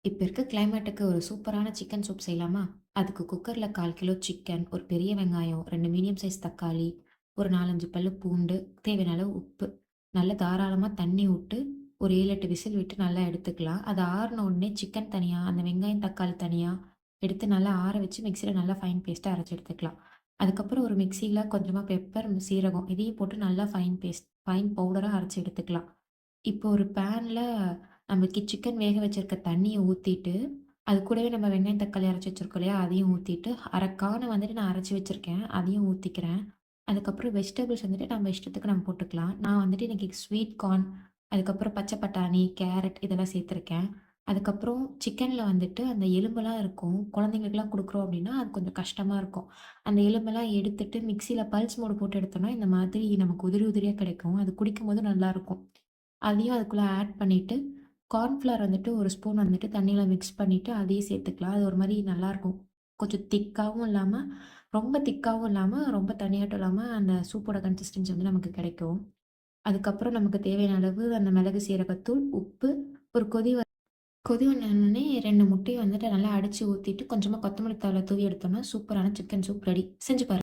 இப்ப இருக்க கிளைமேட்டுக்கு ஒரு சூப்பரான சிக்கன் சூப் செய்யலாமா? அதுக்கு குக்கர்ல 1/4 கிலோ சிக்கன், ஒரு பெரிய வெங்காயம், 2 மீடியம் சைஸ் தக்காளி, ஒரு 4, 5 பல்லு பூண்டு, தேவையான அளவு உப்பு, நல்லா தாராளமா தண்ணி விட்டு, ஒரு 7, 8 விசில் விட்டு நல்லா எடுத்துக்கலாம். அது ஆறுன உடனே சிக்கன் தனியா, அந்த வெங்காயம், தக்காளி தனியா எடுத்து நல்லா ஆற வச்சு மிக்ஸியில நல்லா ஃபைன் பேஸ்ட்டா அரைச்சு எடுத்துக்கலாம். அதுக்கப்புறம் ஒரு மிக்ஸியில கொஞ்சமா பெப்பர், சீரகம் இதையும் போட்டு நல்லா ஃபைன் பவுடரா அரைச்சு எடுத்துக்கலாம். இப்போ ஒரு பேன்ல நமக்கு சிக்கன் வேக வச்சிருக்க தண்ணிய ஊத்திட்டு, அது கூடவே நம்ம வெங்காயம், தக்காளி அரைச்சு வச்சிருக்கோம் இல்லையா? அதையும் ஊத்திட்டு, 1/2 கான வந்துட்டு நான் அரைச்சு வச்சிருக்கேன். அதையும் ஊத்திக்கிறேன். அதுக்கப்புறம் வெஜிடபிள்ஸ் வந்துட்டு நம்ம இஷ்டத்துக்கு நம்ம போட்டுக்கலாம். நான் வந்துட்டு இன்னைக்கு ஸ்வீட் கார்ன், அதுக்கப்புறம் பச்சை பட்டாணி, கேரட் இதெல்லாம் சேர்த்துருக்கேன். அதுக்கப்புறம் சிக்கன்ல வந்துட்டு அந்த எலும்பெல்லாம் இருக்கும். குழந்தைங்களுக்குலாம் குடுக்குறோம் அப்படின்னா, அது கொஞ்சம் கஷ்டமா இருக்கும். அந்த எலும்பெல்லாம் எடுத்துட்டு மிக்ஸியில பல்ஸ் மோடு போட்டு எடுத்தோம்னா, இந்த மாதிரி நமக்கு உதிரி உதிரியா கிடைக்கும். அது குடிக்கும்போது நல்லாருக்கும். அதையும் அதுக்குள்ள ஆட் பண்ணிட்டு, கார்ன்ஃப்ளவர் வந்துட்டு 1 ஸ்பூன் வந்துட்டு தண்ணீல மிக்ஸ் பண்ணிட்டு, அதையும் சேர்த்துக்கலாம். அது ஒரு மாரி நல்லாருக்கும். கொஞ்சம் திக்காவும் இல்லாம, ரொம்ப திக்காவும் இல்லாம, ரொம்ப தண்ணியாட்டும் இல்லாம, அந்த சூப்போட கன்சிஸ்டன்சி வந்து நமக்கு கிடைக்கும். அதுக்கப்புறம் நமக்கு தேவையான அளவு அந்த மிளகு, சீரகத்தூள், உப்பு, ஒரு கொதி வந்தோனே 2 முட்டைய வந்துட்டு நல்லா அடிச்சு ஊத்திட்டு, கொஞ்சமா கொத்தமல்லி தழ தூவி எடுத்தோம்னா, சூப்பரான சிக்கன் சூப் ரெடி. செஞ்சு பாருங்க.